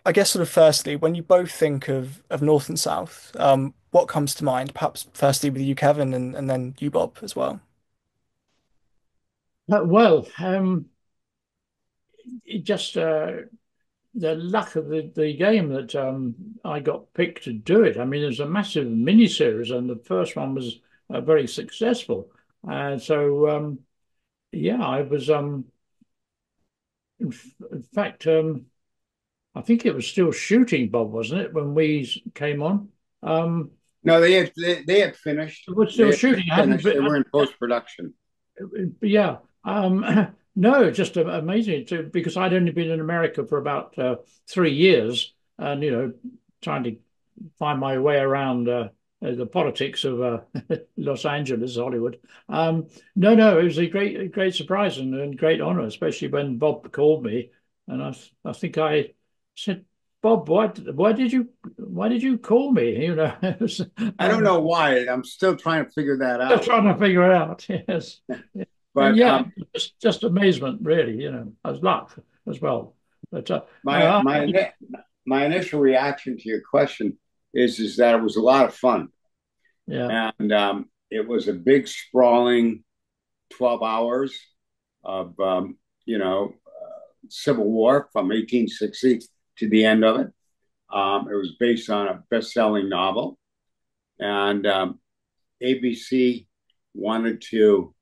I guess sort of firstly, when you both think of North and South, what comes to mind? Perhaps firstly with you, Kevin, and then you, Bob, as well. Well, it just the luck of the game that I got picked to do it. I mean, there's a massive miniseries, and the first one was very successful. So, yeah, I was in fact, I think it was still shooting, Bob, wasn't it, when we came on? Um, Yeah. it No, they had finished. was They still had just shooting. I hadn't finished. been. They were in post production. Yeah. No, just amazing too, because I'd only been in America for about 3 years, and trying to find my way around the politics of Los Angeles, Hollywood. No, no, it was a great surprise and great honor, especially when Bob called me, and I think I said, Bob, why did you call me? It was, I don't know why. I'm still trying to figure that still out. trying to figure it out. Yes. And But yeah, just amazement, really, as luck as well. But my uh, my my initial reaction to your question is that it was a lot of fun, yeah, and it was a big sprawling 12 hours of Civil War from 1860 to the end of it. It was based on a best-selling novel, and ABC wanted to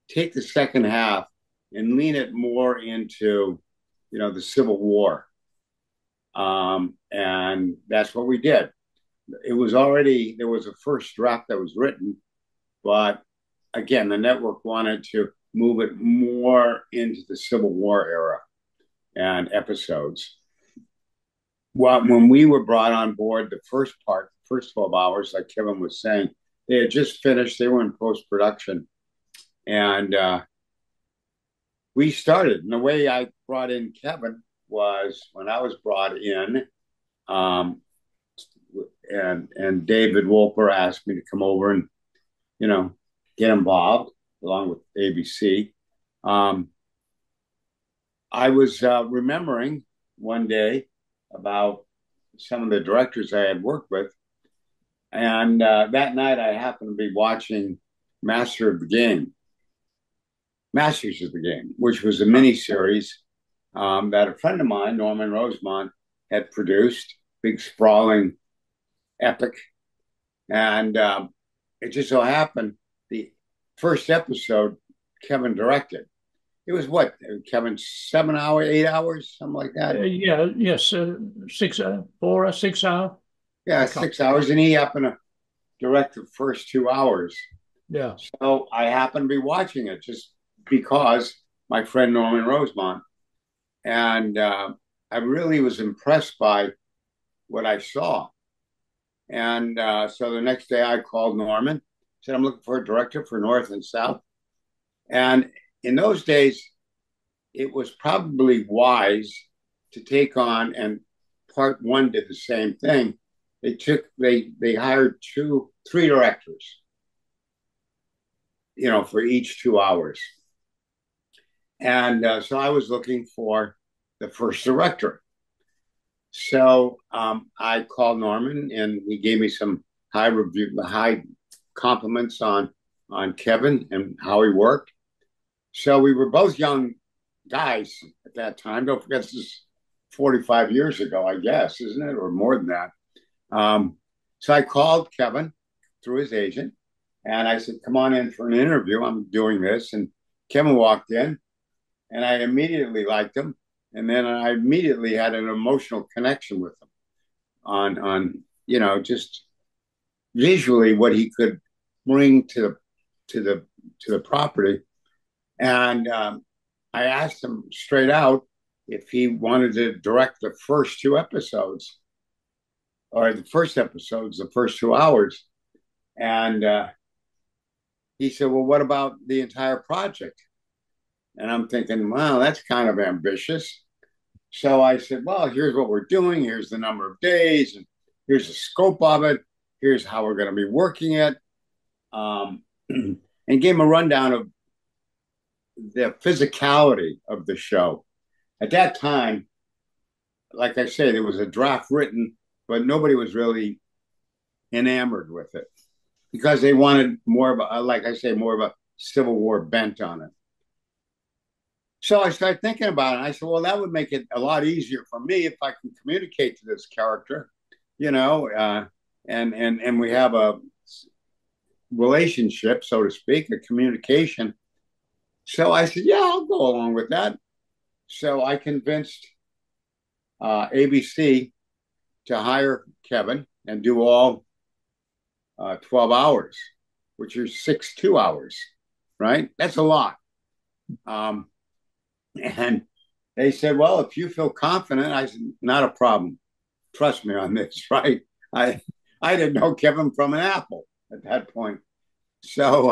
take the second half and lean it more into, the Civil War, and that's what we did. It was already there was a first draft that was written, but again, the network wanted to move it more into the Civil War era and episodes. Well, when we were brought on board, the first part, the first 12 hours, like Kevin was saying, they had just finished, they were in post production. And we started. And the way I brought in Kevin was when I was brought in, um, and David Wolper asked me to come over and, you know, get involved along with ABC. Um, I was remembering one day about some of the directors I had worked with. And that night I happened to be watching Master of the Game, Masters of the Game, which was a mini series that a friend of mine, Norman Rosemont, had produced, big sprawling epic. And it just so happened the first episode Kevin directed. It was what, Kevin, 7 hours, 8 hours, something like that. yeah, yes, 6 hour. Yeah, I can't. 6 hours. And he happened to direct the first 2 hours. Yeah, So I happened to be watching it just because my friend Norman Rosemont. And I really was impressed by what I saw. And so the next day I called Norman, said, I'm looking for a director for North and South. And in those days, it was probably wise to take on, and part one did the same thing. They hired three directors, for each 2 hours. And so I was looking for the first director. So I called Norman, and he gave me some high compliments on Kevin and how he worked. So we were both young guys at that time. Don't forget, this is 45 years ago, I guess, isn't it, or more than that? Um, so I called Kevin through his agent, and I said, "Come on in for an interview. I'm doing this." And Kevin walked in, and I immediately liked him, and then I immediately had an emotional connection with him on just visually what he could bring to the to the property. And I asked him straight out if he wanted to direct the first two episodes, or the first episodes, the first 2 hours. And he said, "Well, what about the entire project?" And I'm thinking, wow, that's kind of ambitious. So I said, well, here's what we're doing. Here's the number of days, and here's the scope of it. Here's how we're going to be working it. And gave him a rundown of the physicality of the show. At that time, like I said, it was a draft written, but nobody was really enamored with it because they wanted more of a, like I say, more of a Civil War bent on it. So I started thinking about it. And I said, well, that would make it a lot easier for me if I can communicate to this character, you know, and we have a relationship, so to speak, a communication. So I said, yeah, I'll go along with that. So I convinced ABC to hire Kevin and do all 12 hours, which is 6 2 hours, right? That's a lot. Um, and they said, well, if you feel confident, I said, not a problem. Trust me on this, right? I I didn't know Kevin from an apple at that point. So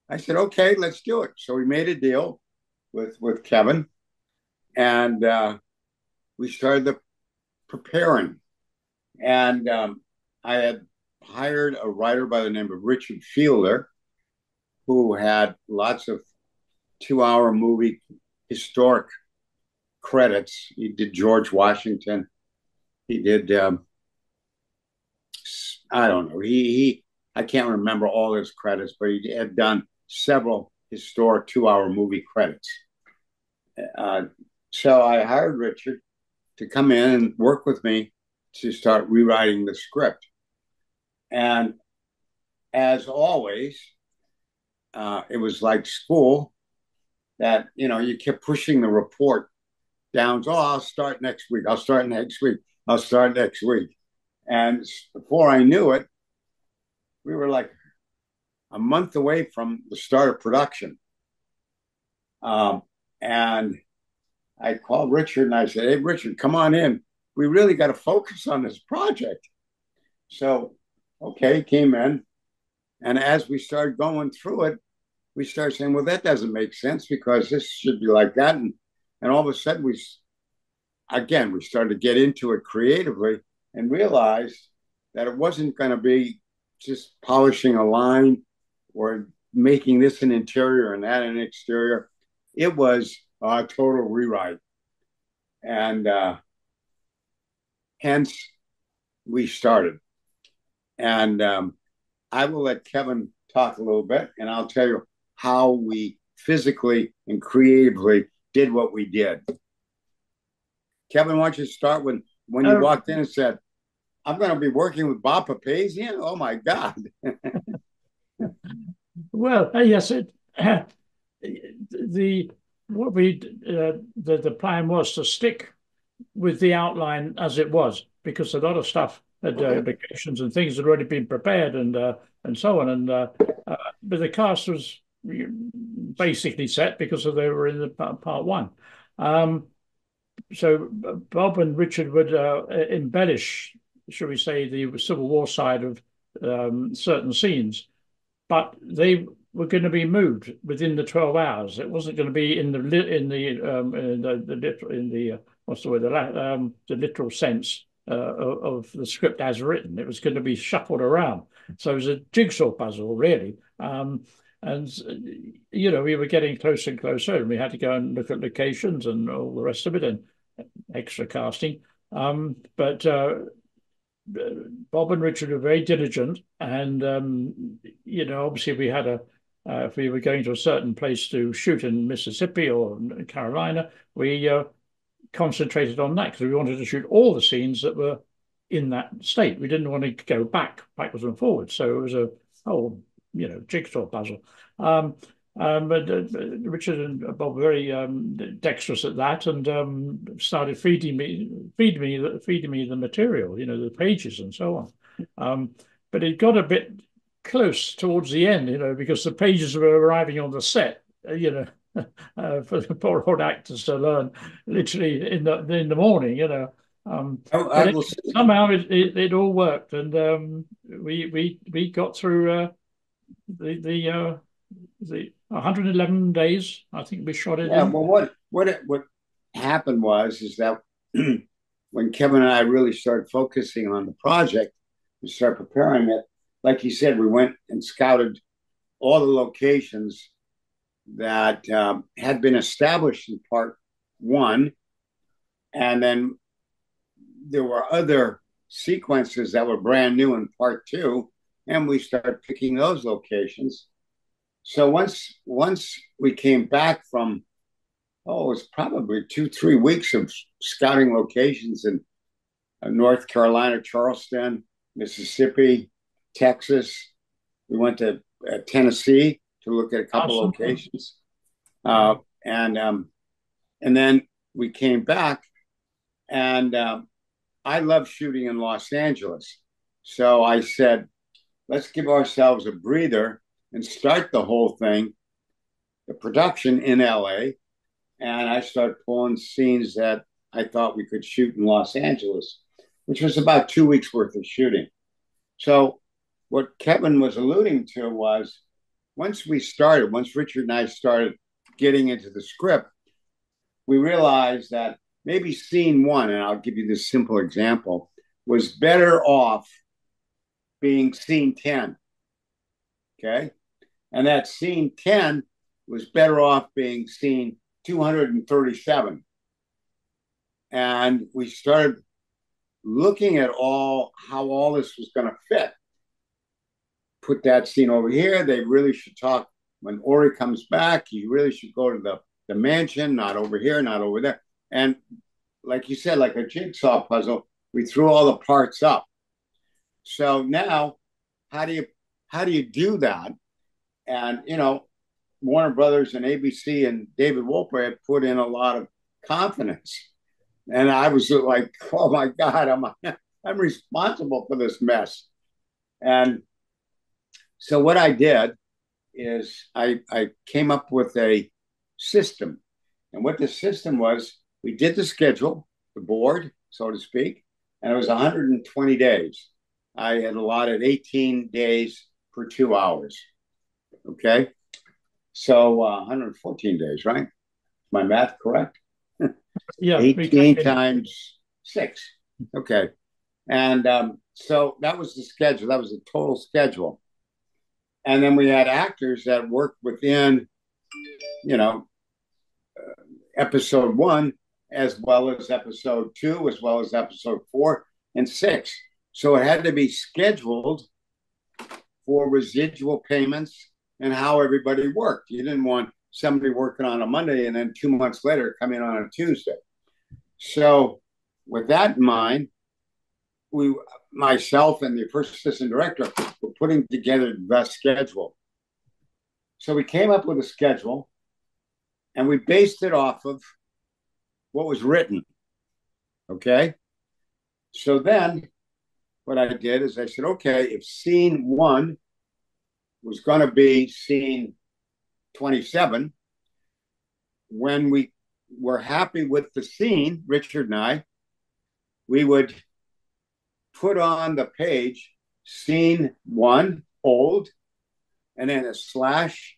I said, okay, let's do it. So we made a deal with Kevin, and we started the preparing. And I had hired a writer by the name of Richard Fielder, who had lots of 2 hour movie historic credits. He did George Washington. He did I don't know. He I can't remember all his credits, but he had done several historic 2 hour movie credits. Uh, so I hired Richard to come in and work with me to start rewriting the script. And as always, it was like school that, you kept pushing the report down. Oh, I'll start next week. I'll start next week. I'll start next week. And before I knew it, we were like a month away from the start of production. And I called Richard and I said, hey, Richard, come on in. We really got to focus on this project. So, okay, came in. And as we started going through it, we started saying, well, that doesn't make sense because this should be like that. And all of a sudden, we started to get into it creatively and realized that it wasn't going to be just polishing a line or making this an interior and that an exterior. It was a total rewrite. And hence we started. And I will let Kevin talk a little bit, and I'll tell you how we physically and creatively did what we did. Kevin, why don't you start when you Oh, walked in and said, I'm going to be working with Bob Papazian? Oh, my God. well, yes, the what we the plan was to stick with the outline as it was because a lot of stuff had locations and things had already been prepared and so on but the cast was basically set because they were in the part one. Um, so Bob and Richard would embellish, shall we say, the Civil War side of certain scenes, but they were going to be moved within the 12 hours. It wasn't going to be in the what's the word the literal sense of the script as written. It was going to be shuffled around. So it was a jigsaw puzzle, really. And we were getting closer and closer, and we had to go and look at locations and all the rest of it, and extra casting. But Bob and Richard were very diligent, and obviously we had if we were going to a certain place to shoot in Mississippi or Carolina, we concentrated on that because we wanted to shoot all the scenes that were in that state. We didn't want to go backwards and forwards. So it was a whole, jigsaw puzzle. But Richard and Bob were very dexterous at that, and started feeding me the material, the pages and so on. But it got a bit close towards the end, because the pages were arriving on the set, for the poor old actors to learn literally in the morning, I but will say, somehow it all worked, and we got through the 111 days. I think we shot it yeah, in. well, what happened is that when Kevin and I really started focusing on the project and start preparing it, like you said, we went and scouted all the locations that had been established in part one, and then there were other sequences that were brand new in part two, and we started picking those locations. So once we came back from, oh, it was probably 2 3 weeks of scouting locations in North Carolina, Charleston, Mississippi, Texas. We went to Tennessee to look at a couple Awesome. locations, Yeah. uh, and then we came back, and I love shooting in Los Angeles, so I said, let's give ourselves a breather and start the whole thing, the production in LA, and I started pulling scenes that I thought we could shoot in Los Angeles, which was about 2 weeks worth of shooting. So what Kevin was alluding to was once Richard and I started getting into the script, we realized that maybe scene one, and I'll give you this simple example, was better off being scene 10. Okay. And that scene 10 was better off being scene 237. And we started looking at how all this was going to fit. Put that scene over here. They really should talk when Ori comes back. You really should go to the mansion, not over here, not over there. And like you said, like a jigsaw puzzle, we threw all the parts up. So now, how do you do that? And Warner Brothers and ABC and David Wolper had put in a lot of confidence, and I was like, "Oh my God, I'm responsible for this mess." And so what I did is I came up with a system, and what the system was, we did the schedule, the board, so to speak, and it was 120 days. I had allotted 18 days for 2 hours. Okay. So 114 days, right? My math correct? Yeah. 18 times 6. Okay. And so that was the schedule. That was the total schedule. And then we had actors that worked within, you know, episode one, as well as episode two, as well as episode 4 and 6. So it had to be scheduled for residual payments and how everybody worked. You didn't want somebody working on a Monday and then 2 months later come in on a Tuesday. So with that in mind, myself and the first assistant director were putting together the schedule. So we came up with a schedule and we based it off of what was written. Okay. So then what I did is I said, okay, if scene one was going to be scene 27, when we were happy with the scene, Richard and I, we would put on the page scene one, old, and then a slash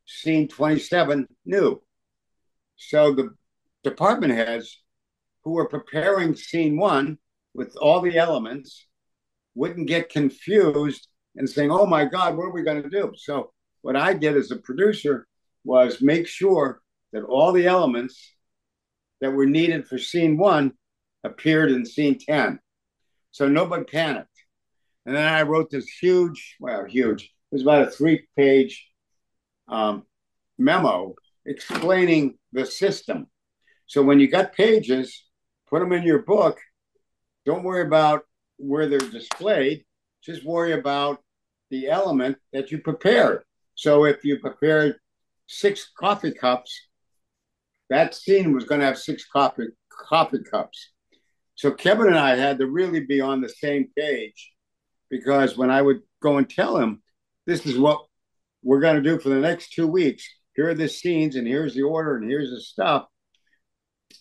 scene 27, new. So the department heads who were preparing scene one with all the elements wouldn't get confused and saying, oh my God, what are we going to do? So what I did as a producer was make sure that all the elements that were needed for scene one appeared in scene 10. So nobody panicked. And then I wrote this huge, it was about a 3-page memo explaining the system. So when you got pages, put them in your book. Don't worry about where they're displayed. Just worry about the element that you prepared. So if you prepared 6 coffee cups, that scene was going to have 6 coffee cups. So Kevin and I had to really be on the same page, because when I would go and tell him, this is what we're going to do for the next 2 weeks, here are the scenes and here's the order and here's the stuff,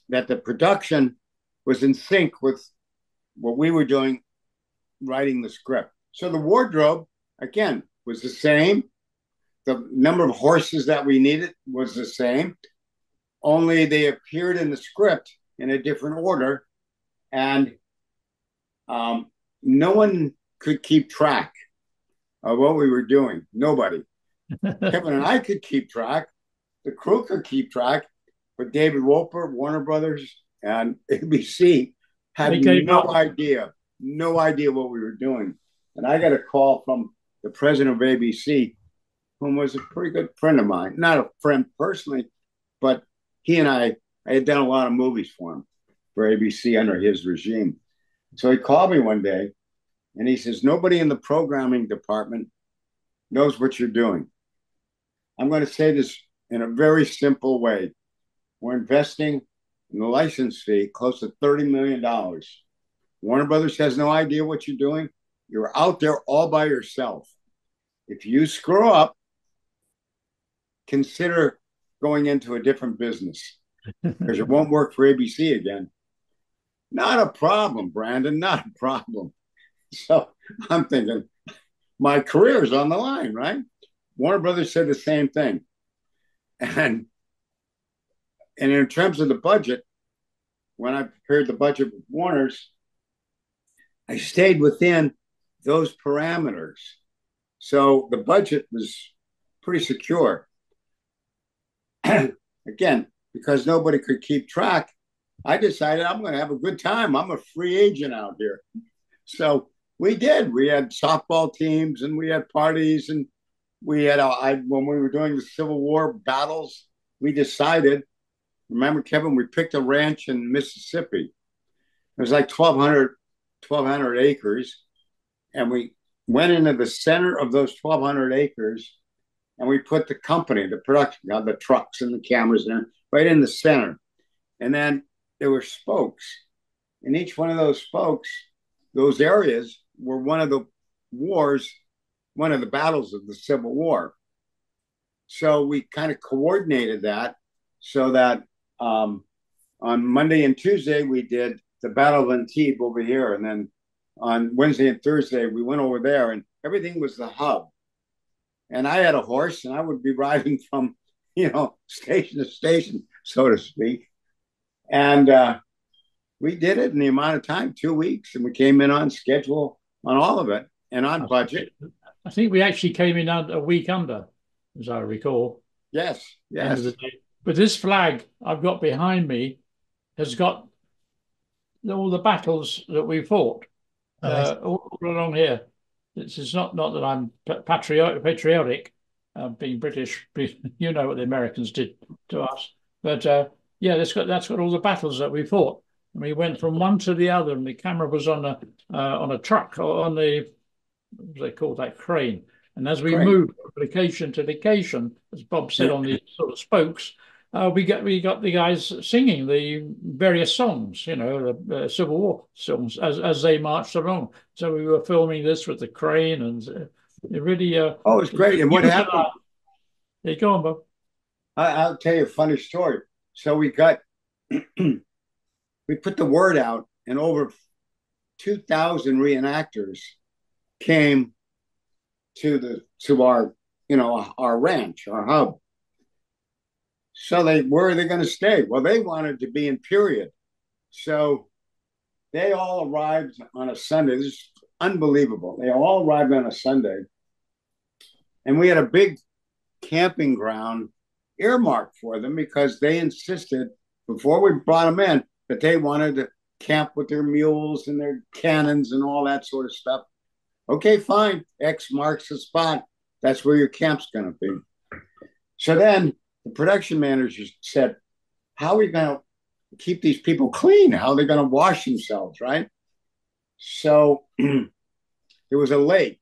that the production was in sync with what we were doing, writing the script. So the wardrobe, again, was the same. The number of horses that we needed was the same, only they appeared in the script in a different order. And no one could keep track of what we were doing. Nobody. Kevin and I could keep track. The crew could keep track. But David Wolper, Warner Brothers, and ABC Had they gave no up. idea, no idea what we were doing. And I got a call from the president of ABC, whom was a pretty good friend of mine. Not a friend personally, but he and I had done a lot of movies for him, for ABC under his regime. So he called me one day and he says, nobody in the programming department knows what you're doing. I'm going to say this in a very simple way. We're investing in the license fee close to $30 million. Warner Brothers has no idea what you're doing. You're out there all by yourself. If you screw up, consider going into a different business because it won't work for ABC again. Not a problem, Brandon, not a problem. So I'm thinking, my career is on the line, right? Warner Brothers said the same thing. And in terms of the budget, when I prepared the budget with Warner's, I stayed within those parameters. So the budget was pretty secure. Again, because nobody could keep track, I decided I'm going to have a good time. I'm a free agent out here. So we did. We had softball teams and we had parties and we had, when we were doing the Civil War battles, we decided, remember, Kevin, we picked a ranch in Mississippi. It was like 1,200 acres. And we went into the center of those 1,200 acres and we put the company, the production, the trucks and the cameras and right in the center. And then there were spokes. And each one of those spokes, those areas were one of the wars, one of the battles of the Civil War. So we kind of coordinated that so that on Monday and Tuesday, we did the Battle of Antibes over here. And then on Wednesday and Thursday, we went over there and everything was the hub. And I had a horse and I would be riding from, station to station, so to speak. And we did it in the amount of time, 2 weeks, and we came in on schedule on all of it and on budget. I think we actually came in a week under, as I recall. Yes, End of the yes. day. But this flag I've got behind me has got all the battles that we fought all along here. It's not that I'm patriotic, being British. You know what the Americans did to us, but yeah, that's got all the battles that we fought. And we went from one to the other, and the camera was on a truck or on the what do they call that, crane. And as we Great. moved from location to location, as Bob said, on the sort of spokes, we got the guys singing the various songs, the Civil War songs as they marched along. So we were filming this with the crane, and it really Oh, it's great. And what happened? There you go on, Bob. I'll tell you a funny story. So we put the word out, and over 2,000 reenactors came to our our ranch, our hub. So where are they going to stay? Well, they wanted to be in period. So they all arrived on a Sunday. This is unbelievable. They all arrived on a Sunday. And we had a big camping ground earmarked for them because they insisted before we brought them in that they wanted to camp with their mules and their cannons and all that sort of stuff. Okay, fine. X marks the spot. That's where your camp's going to be. So then the production manager said, how are we going to keep these people clean? How are they going to wash themselves, right? So there was a lake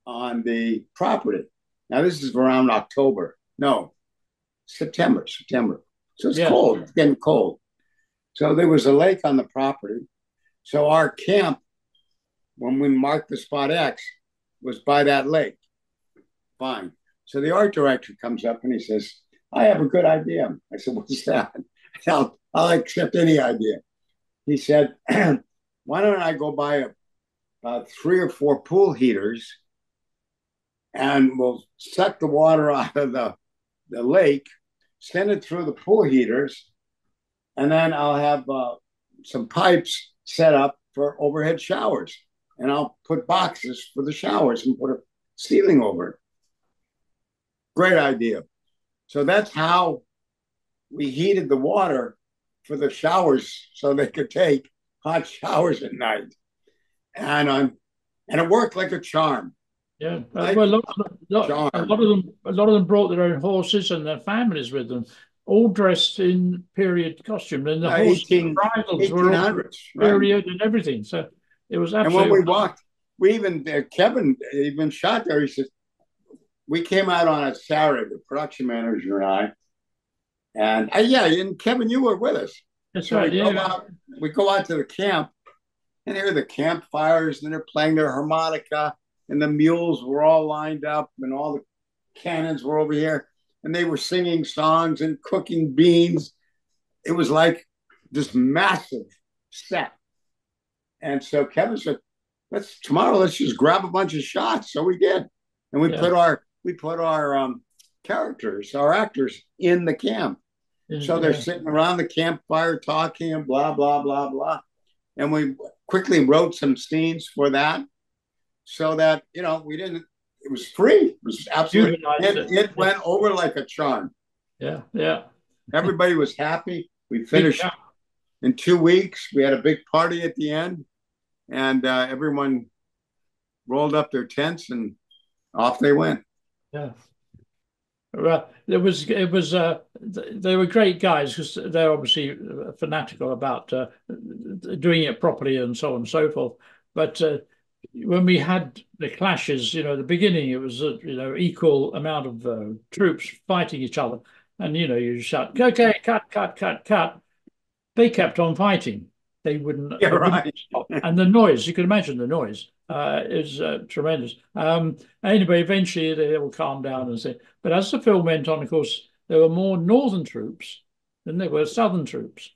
on the property. Now, this is around October. No, September. So it's cold. It's getting cold. So there was a lake on the property. So our camp, when we marked the spot X, was by that lake. Fine. So the art director comes up and he says, I have a good idea. I said, what's that? I'll accept any idea. He said, why don't I go buy about 3 or 4 pool heaters and we'll suck the water out of the lake, send it through the pool heaters, and then I'll have some pipes set up for overhead showers. And I'll put boxes for the showers and put a ceiling over it. Great idea. So that's how we heated the water for the showers so they could take hot showers at night, and and it worked like a charm, Yeah. like Well, charm. a lot of them brought their own horses and their families with them, all dressed in period costume, and the horses and bridles were all 1800s, right? period and everything. So it was And when absolutely we walked, we even Kevin even shot there. He says we came out on a Saturday, the production manager and yeah, and Kevin, you were with us. that's So right. Yeah, we go out to the camp, and here are the campfires, and they're playing their harmonica, and the mules were all lined up, and all the cannons were over here, and they were singing songs and cooking beans. It was like this massive set. And so Kevin said, let's just grab a bunch of shots. So we did. And yeah, we put our characters, our actors in the camp. So they're yeah, sitting around the campfire talking and blah, blah, blah, blah. And we quickly wrote some scenes for that so that, we didn't, it was free. It was absolutely, humanized it. it went over like a charm. Yeah, yeah. Everybody was happy. We Big finished in 2 weeks. We had a big party at the end, and everyone rolled up their tents and off they went. yeah. Well, it was they were great guys because they're obviously fanatical about doing it properly and so on and so forth. But when we had the clashes, the beginning it was equal amount of troops fighting each other, and you shout, okay, cut, cut, cut, cut. They kept on fighting. Yeah, They wouldn't right. stop. And the noise, you can imagine the noise is tremendous. Anyway, eventually they will calm down and say, but as the film went on, of course, there were more northern troops than there were southern troops.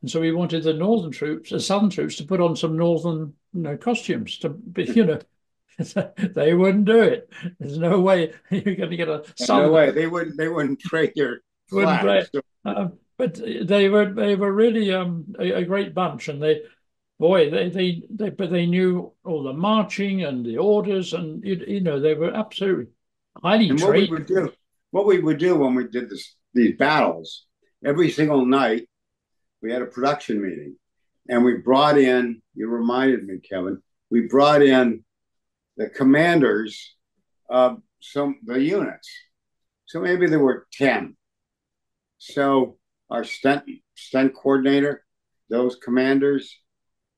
And so we wanted the northern troops, the southern troops, to put on some northern, costumes to be, they wouldn't do it. There's no way you're going to get a No southern. way. They wouldn't trade their Wouldn't play. flags. So, But they were really a great bunch, and boy they knew all the marching and the orders, and they were absolutely highly and trained. what we would do when we did these battles, every single night we had a production meeting, and we brought in. You reminded me, Kevin. We brought in the commanders of the units. So maybe there were 10. So our stunt coordinator, those commanders,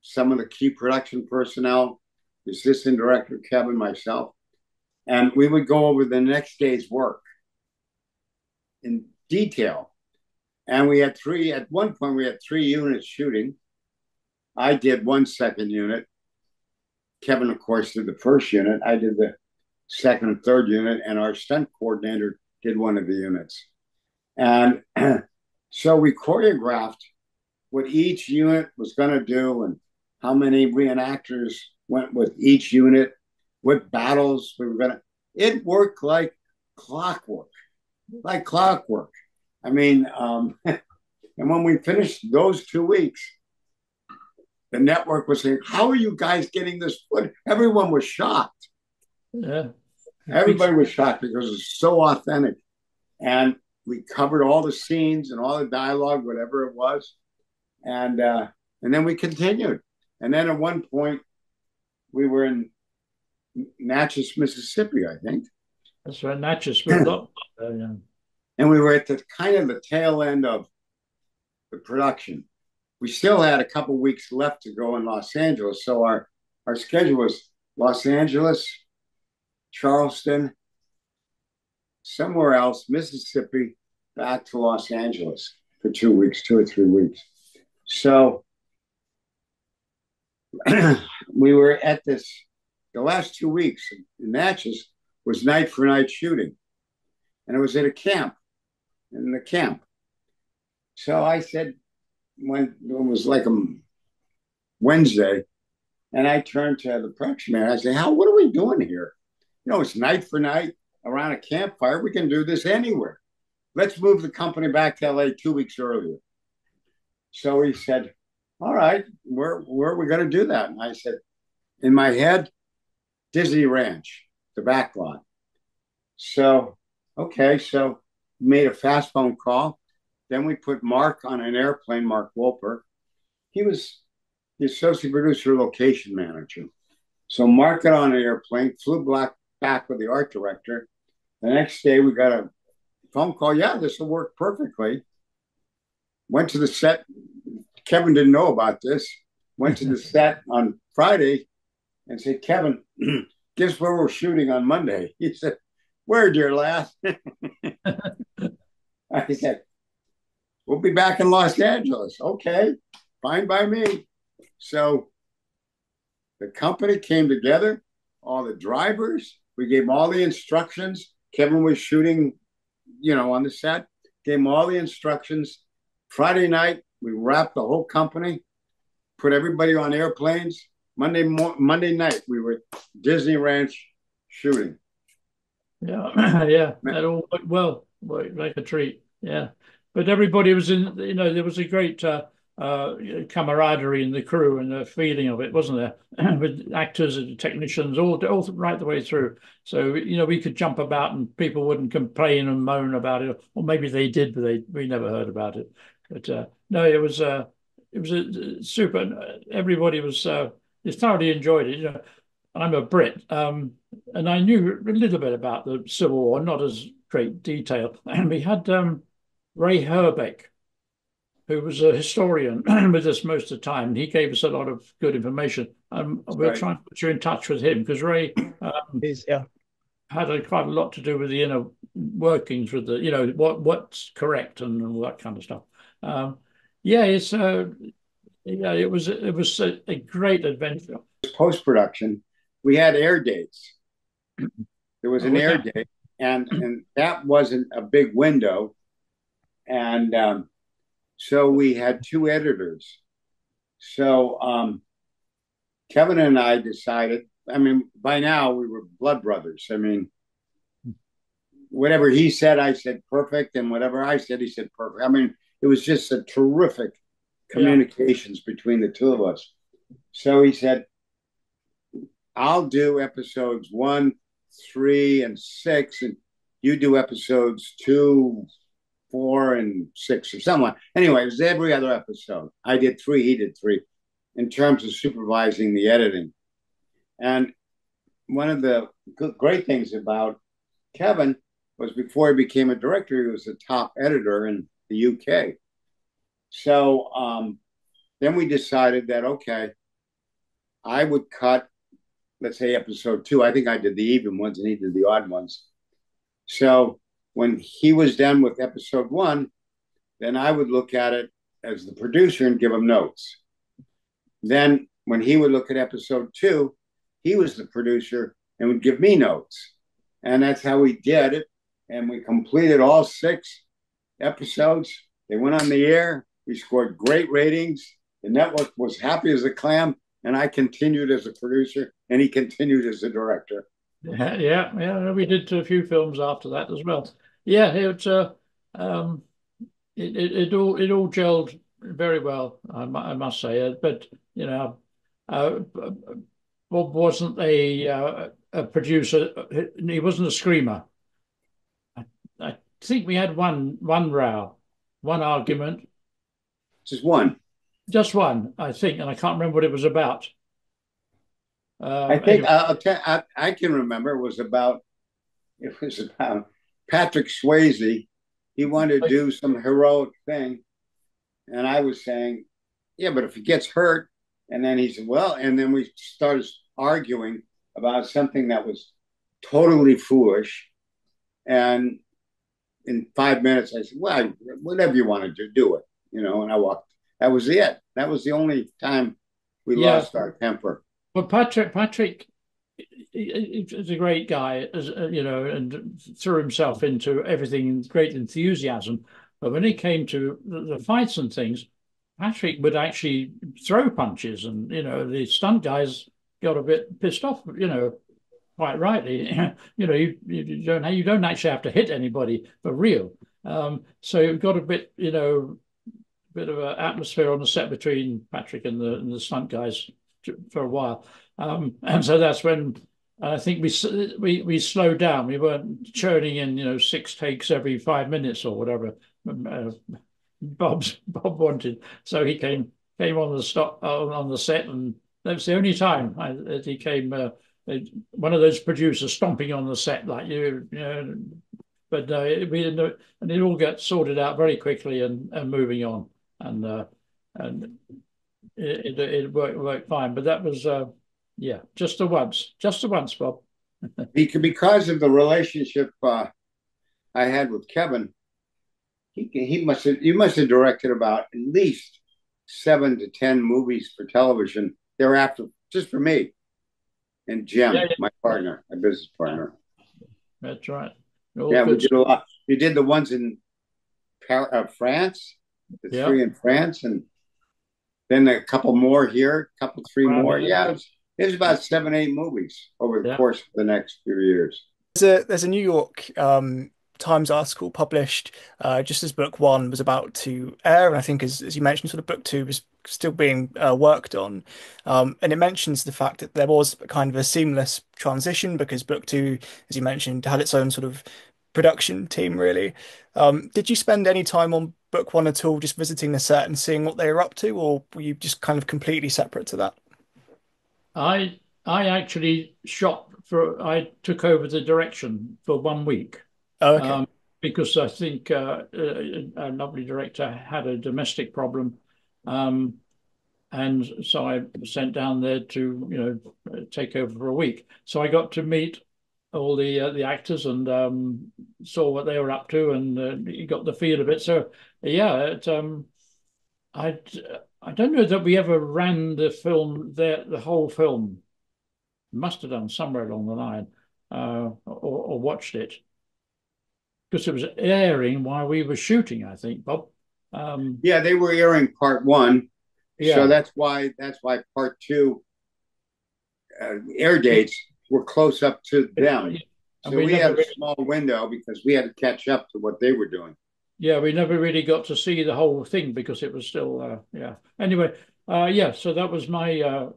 some of the key production personnel, the assistant director Kevin, myself, and we would go over the next day's work in detail. And we had at one point we had 3 units shooting. I did one second unit. Kevin, of course, did the first unit. I did the second and third unit, and our stunt coordinator did one of the units. And so we choreographed what each unit was going to do and how many reenactors went with each unit, what battles we were going to. It worked like clockwork, like clockwork. I mean, and when we finished those 2 weeks, the network was saying, "How are you guys getting this footage?" Everyone was shocked. Yeah, Everybody was shocked because it's so authentic, and we covered all the scenes and all the dialogue, whatever it was, and then we continued. And then at one point, we were in Natchez, Mississippi, I think. that's right. Natchez, we got yeah. And we were at the kind of the tail end of the production. We still had a couple weeks left to go in Los Angeles, so our schedule was Los Angeles, Charleston, somewhere else, Mississippi, back to Los Angeles for 2 weeks, 2 or 3 weeks. So we were at the last 2 weeks in Natchez was night for night shooting. And it was at a camp, in the camp. So I said, when it was like a Wednesday, and I turned to the production man. I said, what are we doing here? It's night for night around a campfire. We can do this anywhere. Let's move the company back to LA 2 weeks earlier. So he said, all right, where are we going to do that? And I said, in my head, Disney Ranch, the back lot. So, okay, so made a fast phone call. Then we put Mark on an airplane, Mark Wolper. He was the associate producer, location manager. So Mark got on an airplane, flew back with the art director. The next day, we got a phone call. Yeah, this will work perfectly. Went to the set. Kevin didn't know about this. Went to the set on Friday and said, Kevin, guess where we're shooting on Monday? He said, where, dear lad? I said, we'll be back in Los Angeles. Okay, fine by me. So the company came together, all the drivers, we gave them all the instructions. Kevin was shooting, on the set, gave him all the instructions. Friday night, we wrapped the whole company, put everybody on airplanes. Monday night, we were at Disney Ranch shooting. Yeah, yeah, that all worked like a treat. Yeah, but everybody was in. There was a great camaraderie in the crew and the feeling of it, wasn't there? With actors and technicians, all right the way through. So we could jump about and people wouldn't complain and moan about it, or maybe they did, but we never heard about it. But no, it was a super. Everybody was thoroughly enjoyed it. I'm a Brit, and I knew a little bit about the Civil War, not as great detail. And we had Ray Herbeck, who was a historian with us most of the time. And he gave us a lot of good information. We'll try and put you in touch with him because Ray Yeah. had quite a lot to do with the inner workings with the, what's correct and all that kind of stuff. Yeah, it was a great adventure. Post production, we had air dates. There was an air date, and that wasn't a big window, and so we had two editors. So Kevin and I decided. I mean, by now we were blood brothers. I mean, whatever he said, I said perfect, and whatever I said, he said perfect. I mean, it was just a terrific communications between the two of us. So he said, I'll do episodes 1, 3, and 6, and you do episodes 2, 4, and 6, or something like. Anyway, it was every other episode. I did 3, he did 3, in terms of supervising the editing. And one of the great things about Kevin was before he became a director, he was the top editor in the UK. So then we decided that, okay, I would cut, let's say, episode 2. I think I did the even ones and he did the odd ones. So when he was done with episode 1, then I would look at it as the producer and give him notes. Then when he would look at episode 2, he was the producer and would give me notes. And that's how we did it. And we completed all 6 episodes. They went on the air. We scored great ratings. The network was happy as a clam. And I continued as a producer, and he continued as a director. Yeah. We did a few films after that as well. Yeah, it all gelled very well, I must say. But Bob wasn't a producer. He wasn't a screamer. I think we had one row, one argument. Just one. Just one, I think, and I can't remember what it was about. I think I can remember it was about Patrick Swayze. He wanted to do some heroic thing, and I was saying, yeah, but if he gets hurt, and then he said, well, and then we started arguing about something that was totally foolish, and in 5 minutes, I said, well, whatever you want to do it, and I walked. That was it. That was the only time we lost our temper. Well, Patrick is a great guy, and threw himself into everything with great enthusiasm. But when it came to the fights and things, Patrick would actually throw punches, and the stunt guys got a bit pissed off. Quite rightly. You don't actually have to hit anybody for real. So it got a bit of an atmosphere on the set between Patrick and the stunt guys for a while, and so that's when I think we slowed down. We weren't churning in 6 takes every 5 minutes or whatever Bob wanted. So he came came on on the set, and that was the only time that he came. One of those producers stomping on the set like you know. But and it all got sorted out very quickly and moving on, and it worked fine. But that was yeah, just the once, Bob. Because of the relationship I had with Kevin, he must have directed about at least 7 to 10 movies for television thereafter, just for me and Yeah, Jim, yeah, my partner, my business partner. that's right. All Yeah, we good did a stuff. lot. We did the ones in France, the Yeah, 3 in France, and then a couple more here, a couple, three around more. here. Yeah, it was about 7, 8 movies over the Yeah. course of the next few years. There's a New York Times article published just as book one was about to air, and I think as you mentioned, sort of book two was still being worked on, and it mentions the fact that there was kind of a seamless transition because book two, as you mentioned, had its own sort of production team really. Did you spend any time on book one at all, just visiting the set and seeing what they were up to, or were you just kind of completely separate to that? I actually shot for. I took over the direction for 1 week Oh, okay. um, because I think a lovely director had a domestic problem, um, and so I was sent down there to take over for a week. So I got to meet all the actors and saw what they were up to, and you got the feel of it. So yeah, I I don't know that we ever ran the film there, the whole film. Must have done somewhere along the line, or watched it because it was airing while we were shooting, I think, Bob. Yeah, they were airing part one, so Yeah, that's why part two air dates were close up to them. and So we had a small window because we had to catch up to what they were doing. we never really got to see the whole thing because it was still, yeah. Anyway, yeah, so that was my,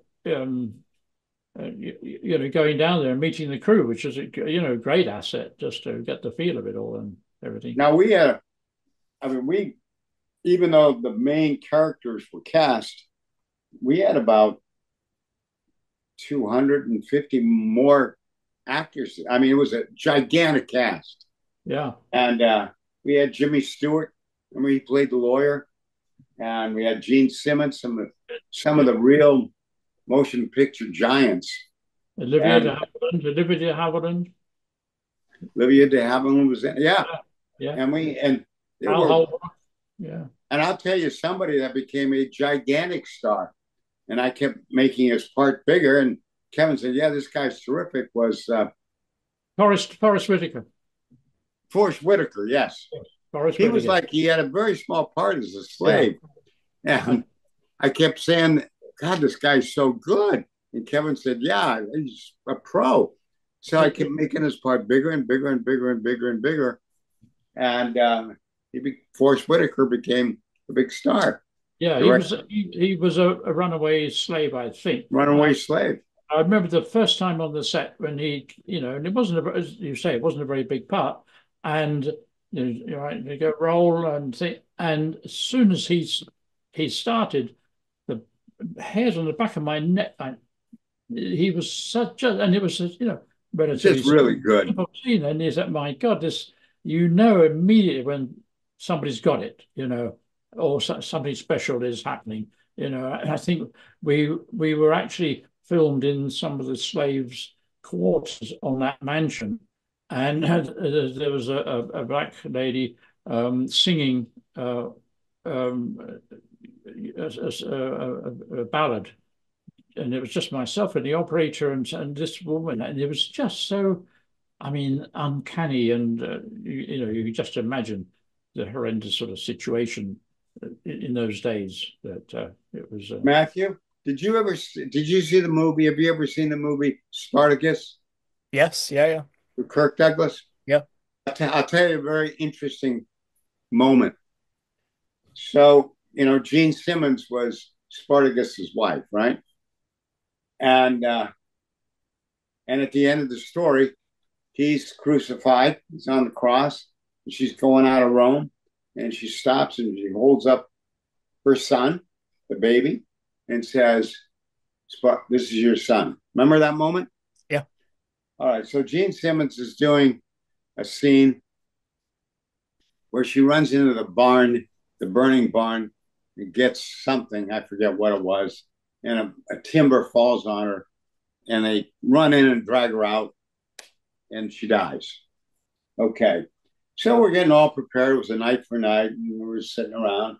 going down there and meeting the crew, which is a great asset just to get the feel of it all and everything. Now we had, I mean, we even though the main characters were cast, we had about 250 more actors. I mean, it was a gigantic cast, Yeah, and we had Jimmy Stewart, and he played the lawyer, and we had Gene Simmons, some of the real motion picture giants, Olivia de and Havilland, Olivia de Havilland. Olivia de Havilland was in. Yeah, Yeah, yeah. and there Al were, Holbrook. Yeah. and I'll tell you, somebody that became a gigantic star, and I kept making his part bigger. And Kevin said, "Yeah, this guy's terrific." Was Forrest Whitaker. Forrest Whitaker? Yes, Forrest he was Whitaker. like he had a very small part as a Yeah. slave, and I kept saying, "God, this guy's so good." And Kevin said, "Yeah, he's a pro." So I kept making his part bigger and bigger and bigger and bigger and bigger, and Forrest Whitaker became a big star. Yeah, Direct he was a runaway slave, I think. runaway slave. I remember the first time on the set when he, and it wasn't as you say, it wasn't a very big part, and you go roll and think, and as soon as he started, the hairs on the back of my neck, he was such a, and it was relatively Just really good. simple scene, and he said, "My God, this," immediately when somebody's got it, or something special is happening. And I think we were actually filmed in some of the slaves' quarters on that mansion, and there was a black lady singing a ballad, and it was just myself and the operator and this woman, and it was just so, I mean, uncanny, and you just imagine the horrendous sort of situation in those days that it was. Matthew, did you see the movie? Have you ever seen the movie Spartacus Yes, yeah, yeah, with Kirk Douglas? yeah. I'll tell you a very interesting moment. So, Gene Simmons was Spartacus's wife, right? And at the end of the story, he's crucified. He's on the cross, and she's going out of Rome, and she stops and she holds up her son, the baby, and says, "This is your son." Remember that moment? Yeah. All right. So Gene Simmons is doing a scene where she runs into the barn, the burning barn, and gets something. I forget what it was. And a timber falls on her, and they run in and drag her out, and she dies. Okay. So we're getting all prepared. It was a night for night, and we were sitting around,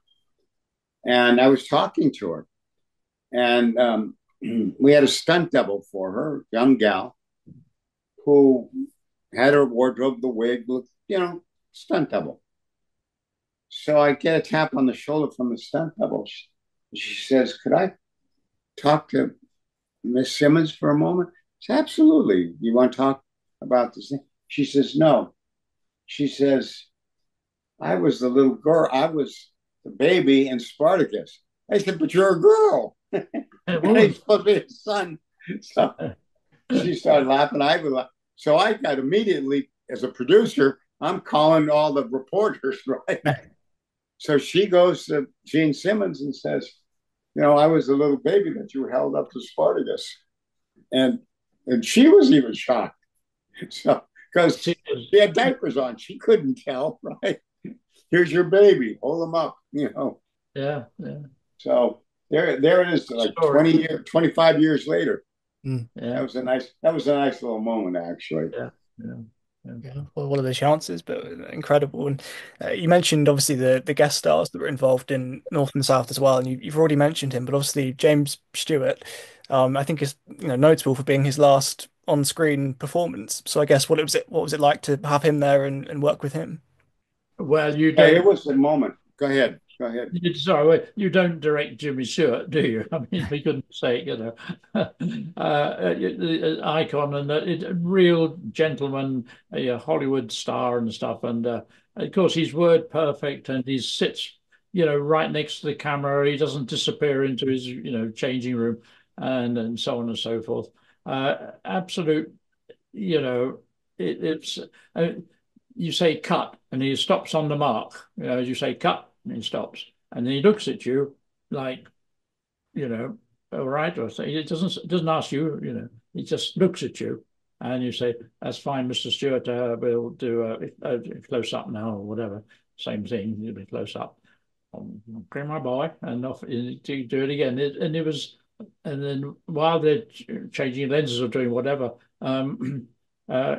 and I was talking to her. And we had a stunt double for her, young gal, who had her wardrobe, the wig, stunt double. So I get a tap on the shoulder from the stunt double. She says, "Could I talk to Miss Simmons for a moment?" I said, "Absolutely. You want to talk about this thing?" She says, "No." She says, "I was the little girl. I was the baby in Spartacus." I said, "But you're a girl." And he's supposed to be his son. So she started laughing. I would laugh. So I got immediately, as a producer, I'm calling all the reporters, right? So she goes to Gene Simmons and says, "I was the little baby that you held up to Spartacus." And she was even shocked. So, because she had diapers on, she couldn't tell, right? Here's your baby, hold him up, Yeah, yeah. So there it is, like 25 years later. Mm. Yeah. That was a nice little moment, actually. Yeah, yeah. Yeah, well, what are the chances? But incredible. And you mentioned obviously the guest stars that were involved in North and South as well, and you've already mentioned him. But obviously James Stewart, I think is notable for being his last on-screen performance. So I guess what was it like to have him there and work with him? Well, you Hey, it don't. was a moment. Go ahead. Go ahead. Sorry, you don't direct Jimmy Stewart, do you? I mean, we couldn't say, icon and a real gentleman, a Hollywood star and stuff. And of course, he's word perfect, and he sits, right next to the camera. He doesn't disappear into his, changing room, and so on and so forth. Absolute, you know, it's. You say cut, and he stops on the mark. As you say cut, and he stops, and then he looks at you like, all right, or say it doesn't ask you, he just looks at you, and you say, "That's fine, Mr. Stewart. We'll do a close up now, or whatever." Same thing, you'll be close up. Okay, my boy, and off to do it again. And then while they're changing lenses or doing whatever,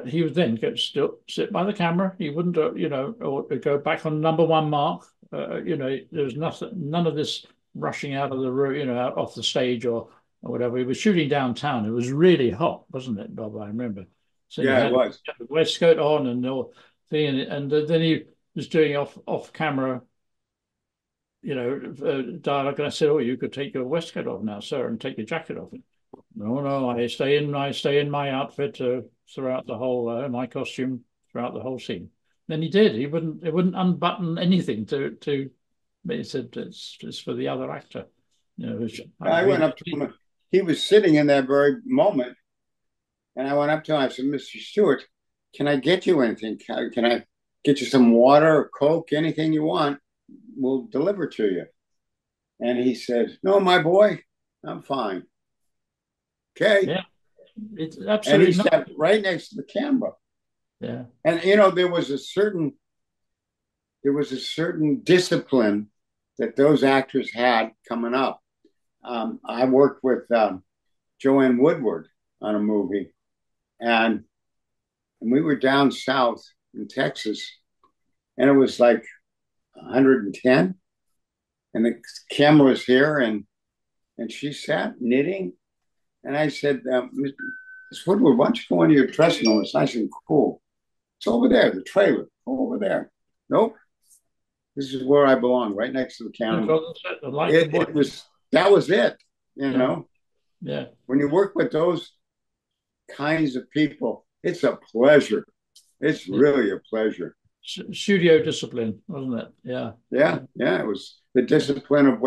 he would then still sit by the camera. He wouldn't, or go back on number one mark. There was none of this rushing out of the room, out off the stage or whatever. He was shooting downtown. It was really hot, wasn't it, Bob? I remember. So he Yeah, had it was. the waistcoat on and all thing, and then he was doing off camera, dialogue. And I said, "Oh, you could take your waistcoat off now, sir, and take your jacket off." "No, no, I stay in my outfit throughout the whole my costume throughout the whole scene." Then he did. He wouldn't unbutton anything to. He said it's for the other actor. Which I went up to him. He was sitting in that very moment, and I went up to him. I said, "Mr. Stewart, can I get you anything? Can I get you some water or Coke? Anything you want, we'll deliver to you." And he said, "No, my boy, I'm fine." Okay. Yeah, it's And he absolutely not. sat right next to the camera. Yeah, And there was a certain discipline that those actors had coming up. I worked with Joanne Woodward on a movie, and we were down south in Texas, and it was like 110, and the camera was here, and she sat knitting, and I said, "Miss Woodward, why don't you go into your dressing room? It's nice and cool. It's over there, the trailer, over there." Nope, this is where I belong, right next to the camera. It was that was it. Yeah. When you work with those kinds of people, it's a pleasure. It's really a pleasure. Studio discipline, wasn't it? Yeah. Yeah. It was the discipline of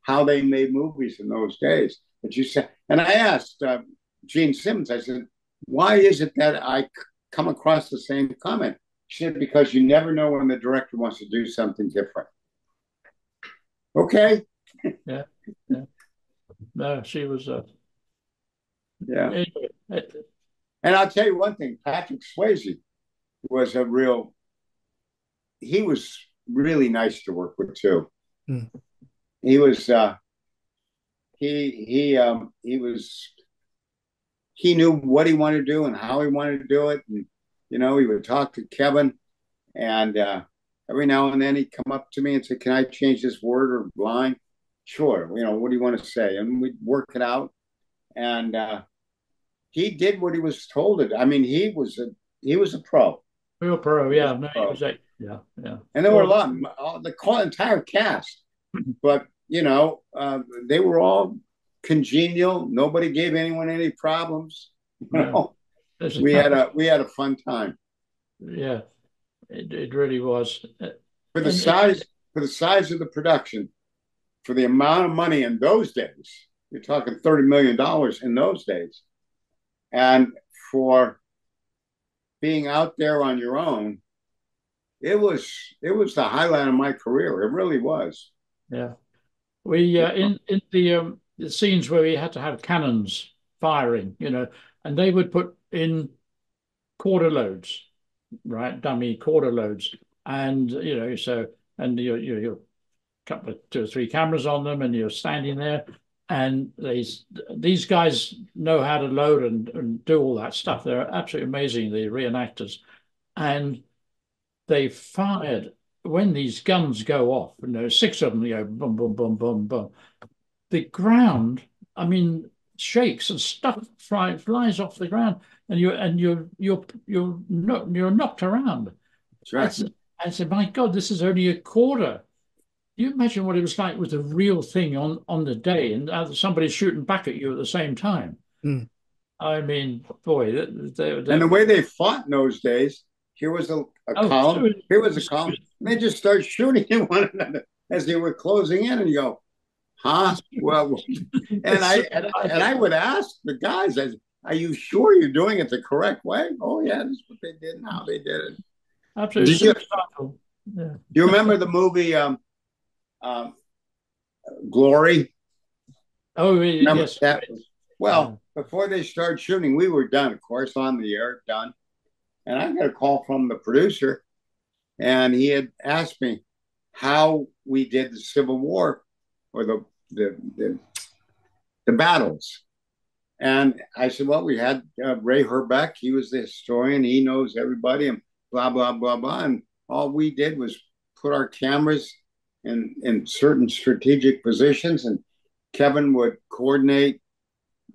how they made movies in those days. But you said, and I asked Gene Simmons, I said, "Why is it that I come across the same comment?" She said, "Because you never know when the director wants to do something different." Okay. Yeah. Yeah. No, she was. Yeah. Anyway, And I'll tell you one thing, Patrick Swayze was a real, he was really nice to work with too. Mm. He was, he was, he knew what he wanted to do and how he wanted to do it. And, he would talk to Kevin and every now and then he'd come up to me and say, can I change this word or line? Sure. What do you want to say? And we'd work it out. And he did what he was told to do. I mean, he was a pro. real pro. He was Yeah, a no, he pro. was. Yeah, yeah. And there were a Well, lot, entire cast, but they were all congenial. Nobody gave anyone any problems. You no, know, we had a fun time yeah, it really was. for the And size for the size of the production, for the amount of money in those days. You're talking $30 million in those days, and for being out there on your own, it was the highlight of my career. It really was. yeah, we in the scenes where we had to have cannons firing, and they would put in quarter loads, right, dummy quarter loads, and so and you're couple of two or three cameras on them, and you're standing there, and these guys know how to load and do all that stuff. They're absolutely amazing, the reenactors, and they fired when these guns go off, and there's six of them, boom, boom, boom, boom, boom. The ground, I mean, shakes and stuff flies off the ground, and you're knocked around. That's I right. said, I said, my God, this is only a quarter. You imagine what it was like with the real thing on the day, and somebody's shooting back at you at the same time. Mm. I mean, boy, And the way they fought in those days, here was a oh, column, here was a column, and they just start shooting at one another as they were closing in, and you go, huh? Well, and I and I would ask the guys, are you sure you're doing it the correct way? Oh yeah, this is what they did and how they did it. absolutely Did you suicidal. Yeah. do you remember the movie um, Glory? Oh, Remember yes. that? Yeah. Well, before they started shooting, we were done, of course, on the air, done. And I got a call from the producer, and he had asked me how we did the Civil War or the battles. And I said, well, we had Ray Herbeck. He was the historian. He knows everybody and blah, blah, blah, blah. And all we did was put our cameras in certain strategic positions, and Kevin would coordinate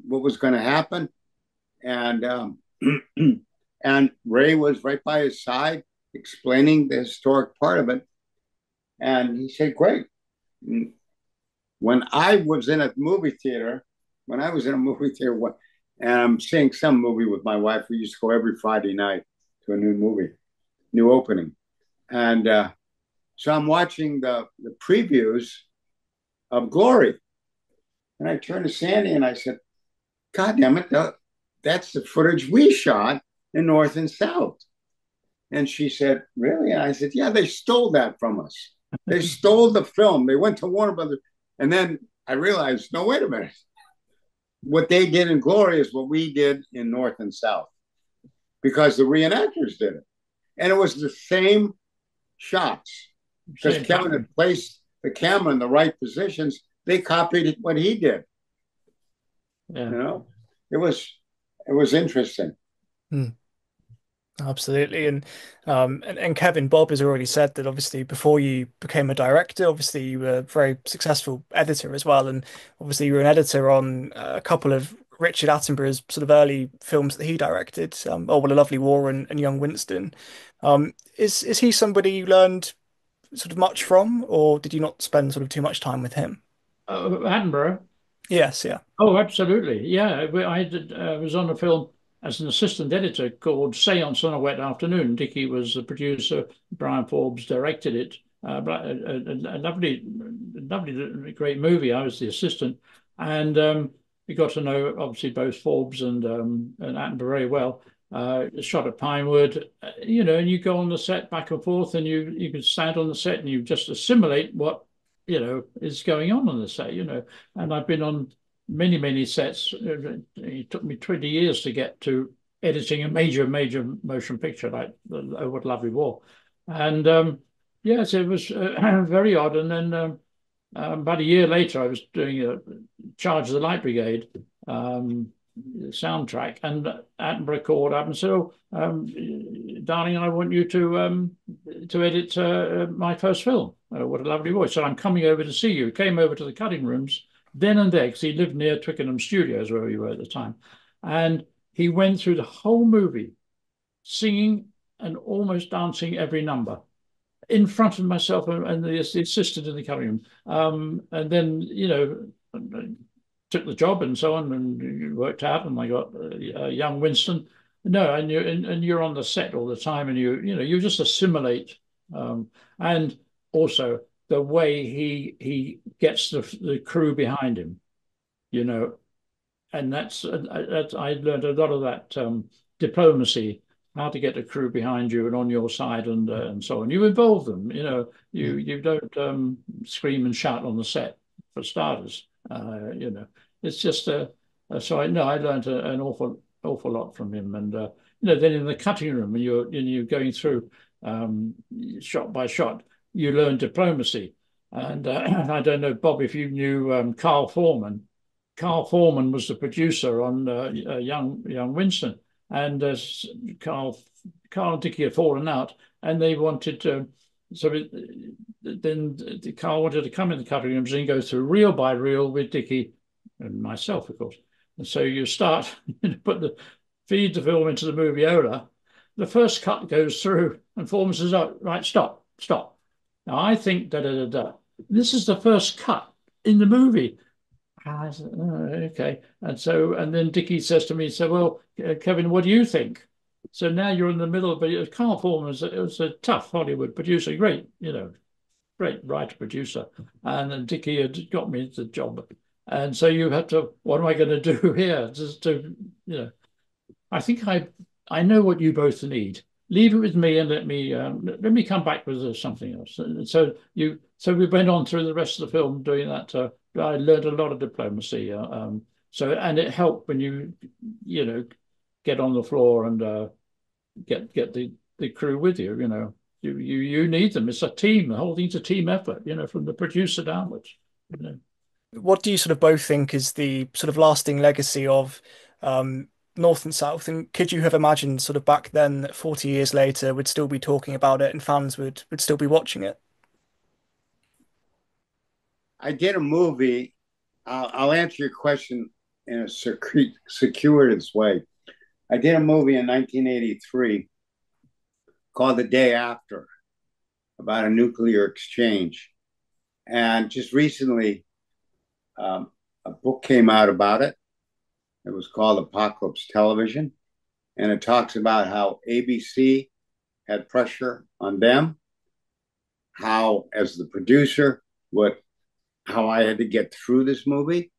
what was going to happen. And and Ray was right by his side explaining the historic part of it. And he said, great. When I was in a movie theater, and I'm seeing some movie with my wife, we used to go every Friday night to a new movie, new opening. And so I'm watching the previews of Glory. And I turned to Sandy and I said, God damn it, that's the footage we shot in North and South. And she said, really? And I said, yeah, they stole that from us. They stole the film. They went to Warner Brothers. And then I realized, no, wait a minute. What they did in Glory is what we did in North and South because the reenactors did it. And it was the same shots because Kevin had placed the camera in the right positions. They copied what he did. Yeah. It was interesting. Mm. Absolutely. And Kevin, Bob has already said that obviously before you became a director, obviously you were a very successful editor as well. And obviously you were an editor on a couple of Richard Attenborough's sort of early films that he directed, Oh, What a Lovely War and Young Winston. Is he somebody you learned sort of much from, or did you not spend sort of too much time with him? Attenborough. Yes, yeah. Oh, absolutely. Yeah, was on a film as an assistant editor called Seance on a Wet Afternoon. Dickie was the producer. Brian Forbes directed it. A lovely, lovely, great movie. I was the assistant, and we got to know obviously both Forbes and Attenborough very well. Shot at Pinewood, and you go on the set back and forth, and you can stand on the set and you just assimilate what is going on the set, and I've been on many, many sets. It took me 20 years to get to editing a major, major motion picture like Oh, What a Lovely War. And yes, it was very odd. And then about a year later, I was doing a Charge of the Light Brigade soundtrack, and Attenborough called up and said, "Oh, darling, I want you to edit my first film. What a Lovely Voice." So I'm coming over to see you. He came over to the cutting rooms then and there because he lived near Twickenham Studios where we were at the time, and he went through the whole movie, singing and almost dancing every number in front of myself and the assistant in the cutting room. And then, took the job and so on and worked out, and I got young Winston. No, and you're on the set all the time, and you just assimilate, and also the way he gets the crew behind him, you know, and that's I learned a lot of that diplomacy, how to get the crew behind you and on your side, and so on. You involve them, you don't scream and shout on the set for starters. It's just so I know I learned an awful lot from him, and then in the cutting room when you're going through shot by shot, you learn diplomacy, and I don't know, Bob, if you knew Carl Foreman. Carl Foreman was the producer on Young Winston, and Carl and Dickie had fallen out, and they wanted to. Then Carl wanted to come in the cutting rooms and go through reel by reel with Dickie and myself, of course. And so you start, feed the film into the moviola. The first cut goes through, and Foreman says, "Oh, right, stop. Now I think da da da da. This is the first cut in the movie." I said, "Oh, okay." And then Dickie says to me, "Well, Kevin, what do you think?" So now you're in the middle, but Carl Foreman was a tough Hollywood producer, great writer producer, and then Dickie had got me the job, and so you had to. What am I going to do here? Just to I think I know what you both need. Leave it with me and let me come back with something else. And so we went on through the rest of the film doing that. I learned a lot of diplomacy. And it helped when get on the floor and get the crew with you. You need them. It's a team. The whole thing's a team effort. From the producer downwards. What do you sort of both think is the sort of lasting legacy of North and South? And could you have imagined sort of back then that 40 years later we'd still be talking about it and fans would still be watching it? I did a movie. I'll answer your question in a circuitous way. I did a movie in 1983 called The Day After about a nuclear exchange. And just recently, a book came out about it. It was called Apocalypse Television. And it talks about how ABC had pressure on them, how, as the producer, how I had to get through this movie,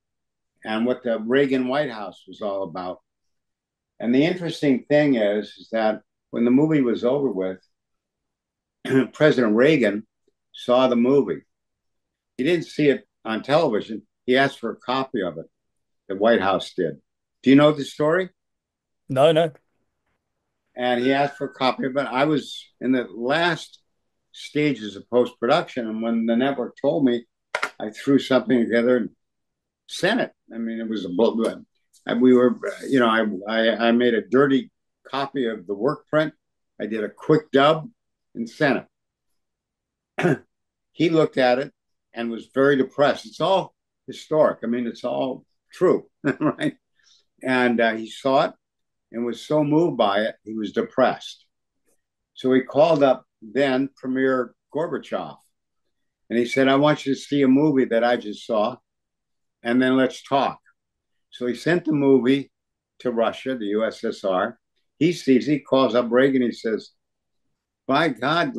and what the Reagan White House was all about. And the interesting thing is that when the movie was over with, President Reagan saw the movie. He didn't see it on television. He asked for a copy of it. The White House did. Do you know the story? No, no. And he asked for a copy of it. I was in the last stages of post-production, and when the network told me, I threw something together and sent it. I mean, it was a book. And we were, I made a dirty copy of the work print. I did a quick dub and sent it. He looked at it and was very depressed. It's all historic. I mean, it's all true, right? And he saw it and was so moved by it, he was depressed. So he called up then Premier Gorbachev, and he said, "I want you to see a movie that I just saw, and then let's talk." So he sent the movie to Russia, the USSR. He sees, he calls up Reagan, he says, "By God,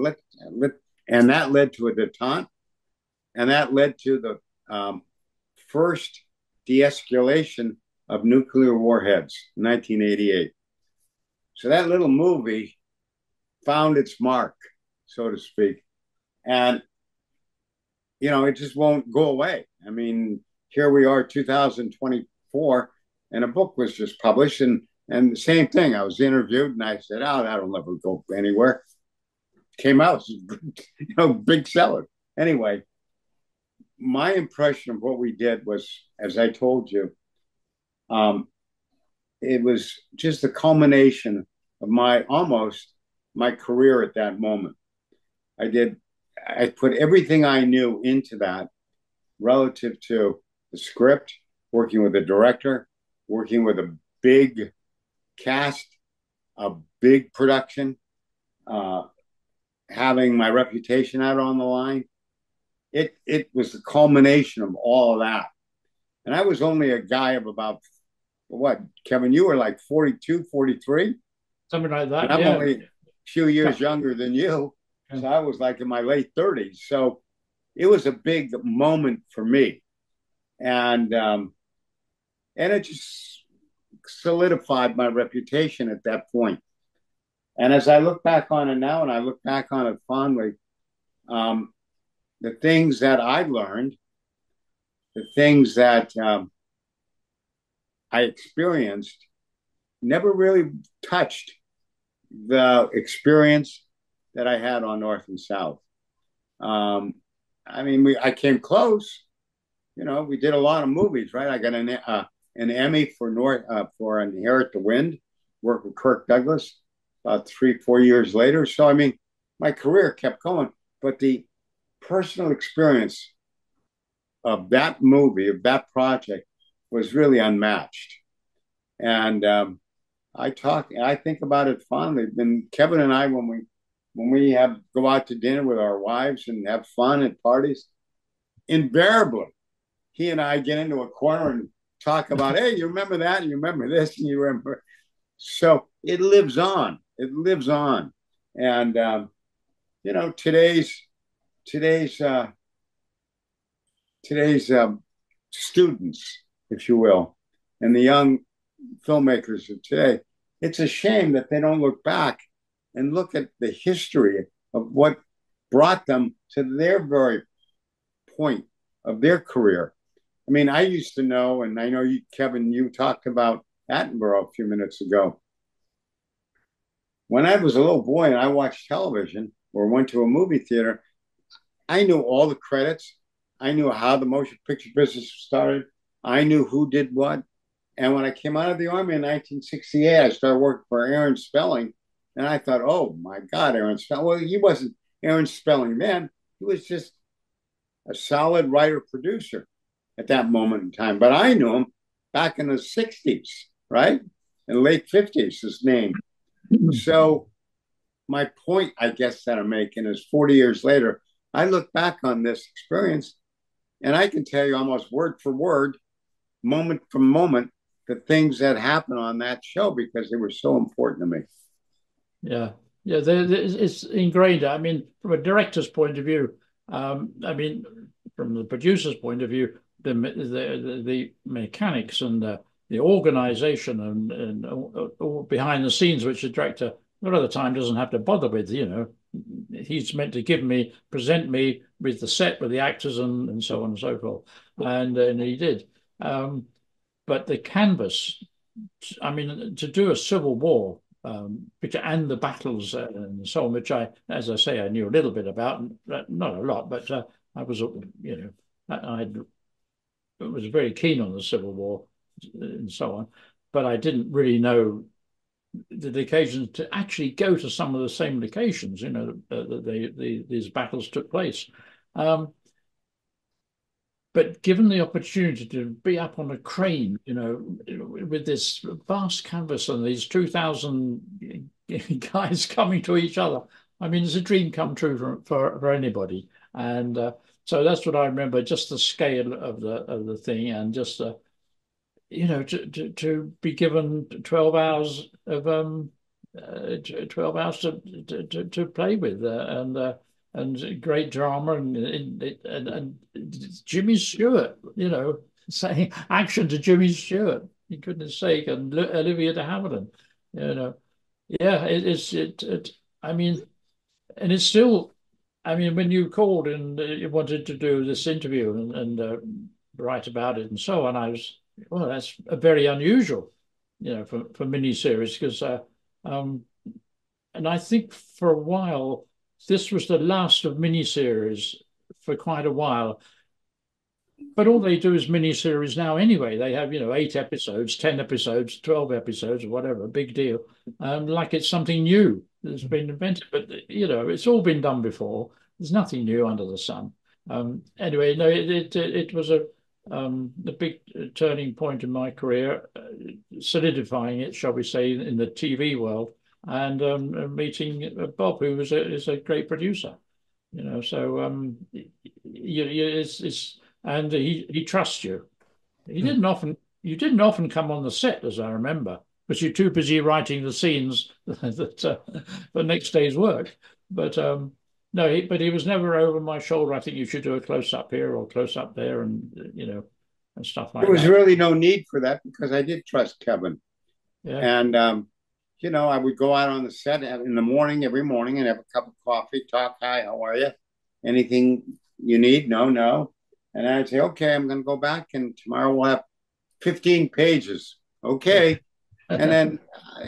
and that led to a detente, and that led to the first de-escalation of nuclear warheads in 1988. So that little movie found its mark, so to speak. And it just won't go away. I mean, here we are, 2024, and a book was just published, and the same thing. I was interviewed, and I said, "Oh, that'll never go anywhere." Came out, big seller. Anyway, my impression of what we did was, as I told you, um, it was just the culmination of my career at that moment. I did, I put everything I knew into that relative to the script, working with a director, working with a big cast, a big production, uh, having my reputation out on the line. It was the culmination of all of that. And I was only a guy of about what, Kevin, you were like 42, 43, Something like and that. I'm Yeah. only a few years Yeah. younger than you. Yeah. So I was like in my late 30s. So it was a big moment for me. And and it just solidified my reputation at that point. And as I look back on it now, and I look back on it fondly, um, the things that I learned, the things that I experienced, never really touched the experience that I had on North and South. Um, I mean, I came close. We did a lot of movies, right? I got an Emmy for Inherit the Wind, worked with Kirk Douglas about 3, 4 years later. So I mean, my career kept going, but the personal experience of that movie, of that project, was really unmatched. And I think about it fondly. And Kevin and I, when we have go out to dinner with our wives and have fun at parties, invariably he and I get into a corner and talk about, hey, you remember that, and you remember this, and you remember. So it lives on. It lives on, and today's uh, today's students, if you will, and the young filmmakers of today, it's a shame that they don't look back and look at the history of what brought them to their very point of their career. I mean, I used to know, and I know you, Kevin, you talked about Attenborough a few minutes ago. When I was a little boy and I watched television or went to a movie theater, I knew all the credits. I knew how the motion picture business started. I knew who did what. And when I came out of the Army in 1968, I started working for Aaron Spelling. And I thought, oh my God, Aaron Spelling. Well, he wasn't Aaron Spelling then. He was just a solid writer producer at that moment in time. But I knew him back in the 60s, right? In the late 50s, his name. So my point, I guess, that I'm making is 40 years later, I look back on this experience and I can tell you almost word for word, moment for moment, the things that happened on that show because they were so important to me. Yeah, yeah, it's ingrained. I mean, from a director's point of view, I mean, from the producer's point of view, the mechanics and the organization and all behind the scenes, which the director a lot of the time doesn't have to bother with. He's meant to present me with the set, with the actors, and so on and so forth, and he did. But the canvas, I mean, to do a civil war, which and the battles and so on, which as I say, I knew a little bit about, not a lot, but I was, I was very keen on the Civil War and so on, but I didn't really know the occasions to actually go to some of the same locations, that these battles took place. Um, but given the opportunity to be up on a crane, with this vast canvas and these 2,000 guys coming to each other, I mean, it's a dream come true for anybody. And so that's what I remember, just the scale of the thing, and just to be given 12 hours of 12 hours to play with, and great drama, and Jimmy Stewart, saying action to Jimmy Stewart, for goodness sake, and Olivia de Havilland, you know. Yeah, I mean, and it's still I mean, when you called and you wanted to do this interview and write about it and so on, I was, well, that's very unusual, for miniseries because, um, and I think for a while this was the last of miniseries for quite a while. But all they do is miniseries now anyway. They have, 8 episodes, 10 episodes, 12 episodes, or whatever. Big deal. Like it's something new that's been invented. But it's all been done before. There's nothing new under the sun. Anyway, no, it was a big turning point in my career, solidifying it, shall we say, in the TV world, and meeting Bob, who is a great producer. So it's and he trusts you. He Hmm. didn't often You didn't often come on the set, as I remember, because you're too busy writing the scenes that for next day's work. But no, but he was never over my shoulder. I think you should do a close up here or close up there, and and stuff There like was that. really no need for that because I did trust Kevin. Yeah, And, I would go out on the set in the morning, every morning, and have a cup of coffee, talk, hi, how are you? Anything you need? No, no. And I'd say, okay, I'm going to go back and tomorrow we'll have 15 pages. Okay. And then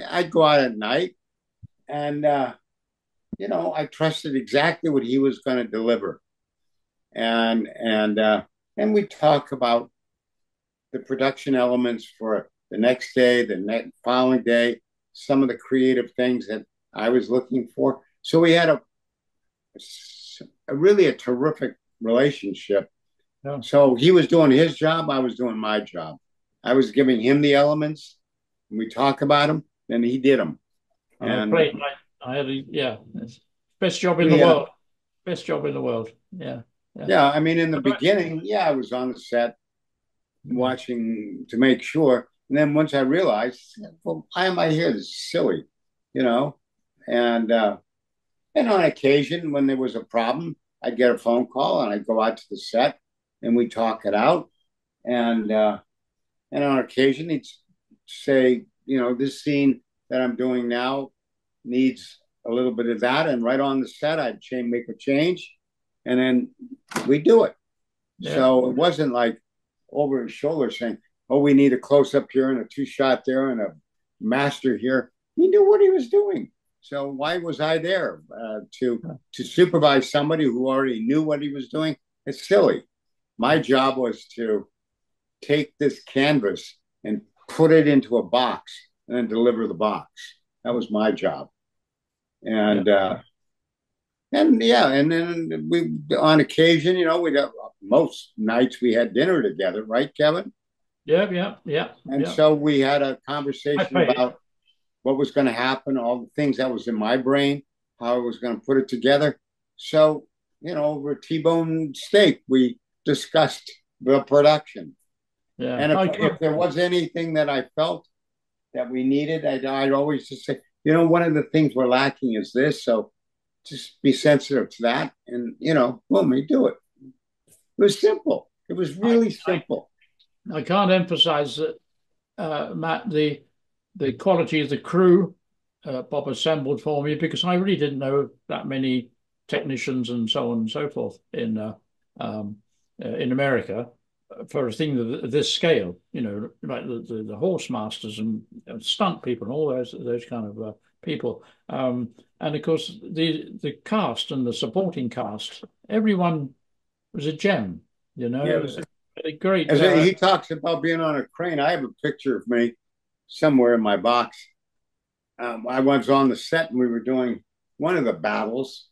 I'd go out at night and, I trusted exactly what he was going to deliver. And we talk about the production elements for the next day, the next following day, some of the creative things that I was looking for. So we had a really a terrific relationship. yeah. So he was doing his job, I was doing my job. I was giving him the elements, and we talk about them, and he did them. And I And played. I had best job in the we, world. Best job in the world. Yeah, yeah. yeah, I mean, in the beginning, yeah, I was on the set watching to make sure. And then once I realized, well, why am I here? This is silly, you know? And and on occasion, when there was a problem, I'd get a phone call and I'd go out to the set and we talk it out. And on occasion, he'd say, this scene that I'm doing now needs a little bit of that. And right on the set, make a change, and then we do it. Yeah. So it wasn't like over his shoulder saying, "Oh, we need a close up here and a two shot there and a master here." He knew what he was doing. So why was I there to supervise somebody who already knew what he was doing? It's silly. My job was to take this canvas and put it into a box and then deliver the box. That was my job. Yeah. And and yeah, and then we on occasion, we most nights we had dinner together, right, Kevin? Yeah. Yeah. Yeah. And Yeah. so we had a I conversation paid. about what was going to happen, all the things that was in my brain, how I was going to put it together. So, over T-bone steak, we discussed the production. Yeah. And if there was anything that I felt that we needed, I'd always just say, one of the things we're lacking is this. So just be sensitive to that. And, boom, we do it. It was simple. It was I, really I, simple. I can't emphasize that, Matt, the quality of the crew Bob assembled for me because I really didn't know that many technicians and so on and so forth in America for a thing of this scale. Like the horse masters and stunt people and all those kind of people. And of course, the cast and the supporting cast, everyone was a gem. It Yeah. was a great. As he talks about being on a crane, I have a picture of me somewhere in my box. I was on the set and we were doing one of the battles.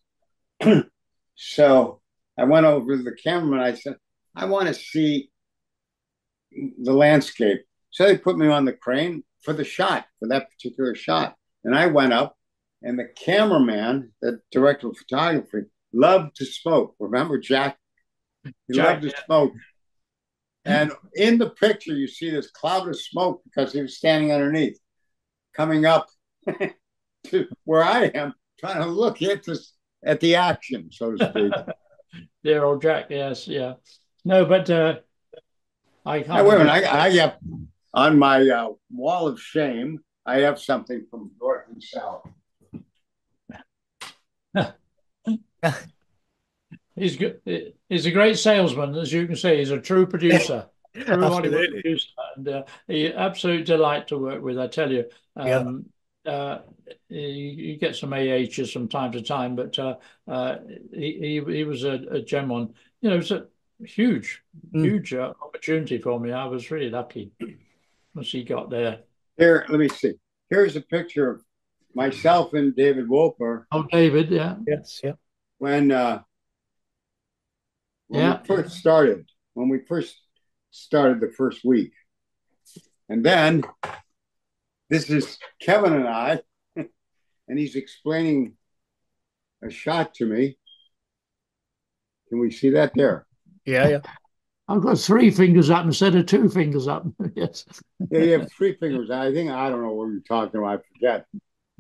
So I went over to the cameraman. I said, I want to see the landscape. So they put me on the crane for that particular shot. And I went up, and the cameraman, the director of photography, loved to smoke. Remember Jack? He loved Jack. to smoke. And in the picture, you see this cloud of smoke because he was standing underneath, coming up to where I am, trying to look at the action, so to speak. Dear old Jack, yes, yeah. No, but I Now, can't wait a remember. minute. I have on my wall of shame, I have something from North and South. He's good. He's a great salesman, as you can see. He's a true producer, true Hollywood Absolutely. producer, and he absolute delight to work with. I tell you, Yeah. uh, you get some AHs from time to time, but uh, he was a gem one. You know, it's a huge, Mm. huge opportunity for me. I was really lucky once he got there. Here, let me see. Here's a picture of myself and David Wolper Oh, David, yeah, Yes. Yeah. when when we yeah. first started, when we first started the first week. And then this is Kevin and I, and he's explaining a shot to me. Can we see that there? Yeah. Yeah. I've got three fingers up instead of two fingers up. Yes. Yeah, you have three fingers. I think I don't know what you're talking about. I forget.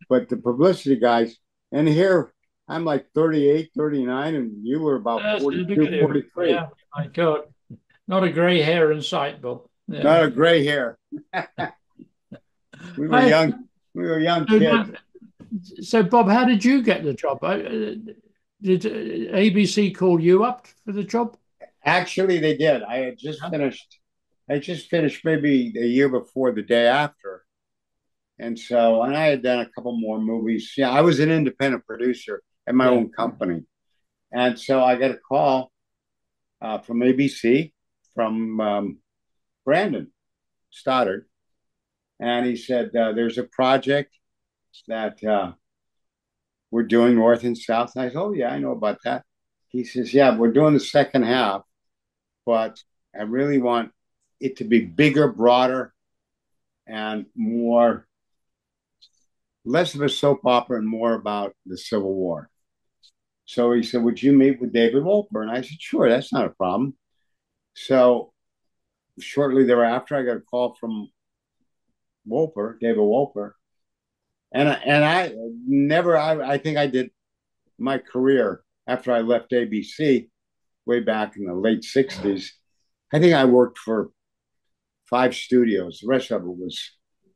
But the publicity guys, and here I'm like 38, 39, and you were about Yes, look 42, at you. 43. Yeah, my God. Not a grey hair in sight, Bill. Yeah. Not a gray hair. We were I, young. We were young so, kids. so, Bob, how did you get the job? Did ABC call you up for the job? Actually, they did. I had just Yeah. finished. I just finished maybe a year before the day after. And so, and I had done a couple more movies. Yeah, I was an independent producer at my Yeah. own company. And so I got a call from ABC, from Brandon Stoddard. And he said, there's a project that we're doing north and south. And I said, oh, yeah, I know about that. He says, yeah, we're doing the second half, but I really want it to be bigger, broader, and more, less of a soap opera and more about the Civil War. So he said, would you meet with David Wolper? And I said, sure, that's not a problem. So shortly thereafter, I got a call from Wolper, David Wolper. And I never, I think I did my career after I left ABC way back in the late 60s. I think I worked for 5 studios. The rest of it was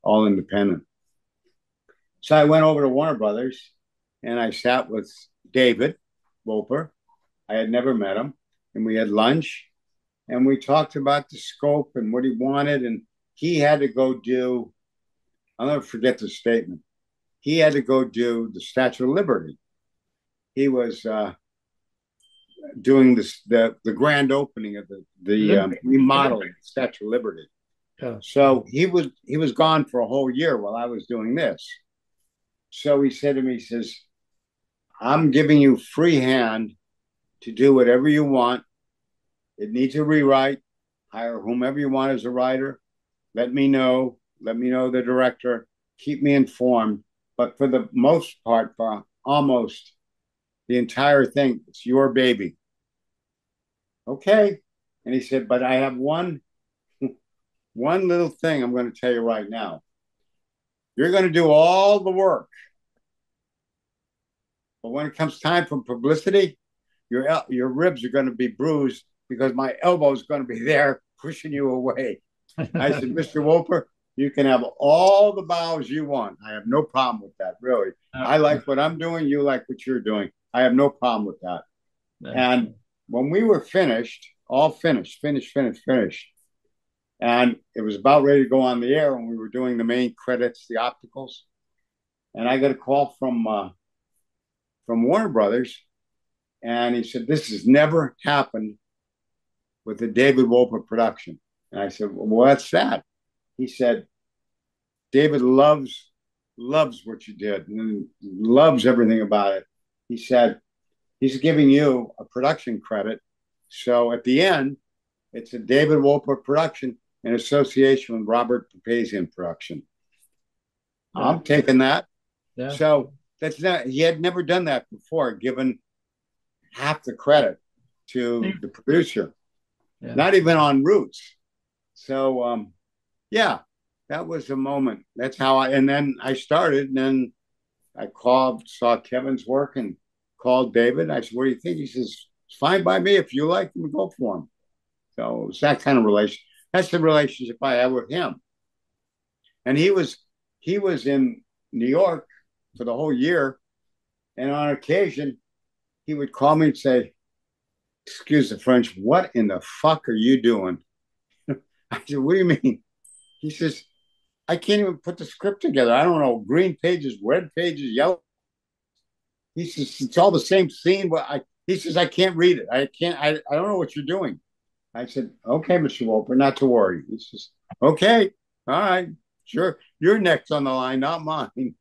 all independent. So I went over to Warner Brothers and I sat with David Wolper. I had never met him. And we had lunch and we talked about the scope and what he wanted. And he had to go do, I'll never forget the statement. He had to go do the Statue of Liberty. He was doing this the grand opening of the Olympic. remodeling Olympic. of the Statue of Liberty. Yeah. So he was gone for a whole year while I was doing this. So he said to me, he says, I'm giving you free hand to do whatever you want. It needs a rewrite. Hire whomever you want as a writer. Let me know. Let me know the director. Keep me informed. But for the most part, for almost the entire thing, it's your baby. Okay. And he said, but I have one little thing I'm going to tell you right now. You're going to do all the work. But when it comes time for publicity, your ribs are going to be bruised because my elbow is going to be there pushing you away. I said, Mr. Wolper, you can have all the bows you want. I have no problem with that, really. I like what I'm doing. You like what you're doing. I have no problem with that. And when we were finished, all finished, and it was about ready to go on the air, and we were doing the main credits, the opticals, and I got a call from Warner Brothers, and he said, "This has never happened with the David Wolper production." And I said, "Well, what's that?" He said, "David loves what you did and loves everything about it." He said, "He's giving you a production credit, so at the end, it's a David Wolper production in association with Robert Papazian production." I'm taking that. Yeah. So that's not, he had never done that before, given half the credit to the producer, Yeah. not even on Roots. So yeah, that was a moment. That's how and then I started, and then I saw Kevin's work and called David. I said, what do you think? He says, it's fine by me. If you like him, go for him. So it was that kind of relation. That's the relationship I had with him. And he was in New York for the whole year. And on occasion, he would call me and say, excuse the French, what in the fuck are you doing? I said, what do you mean? He says, I can't even put the script together. I don't know, green pages, red pages, yellow. He says, it's all the same scene, but he says, I can't read it. I don't know what you're doing. I said, okay, Mr. Wolper, not to worry. He says, okay, all right, sure. Your neck's on the line, not mine.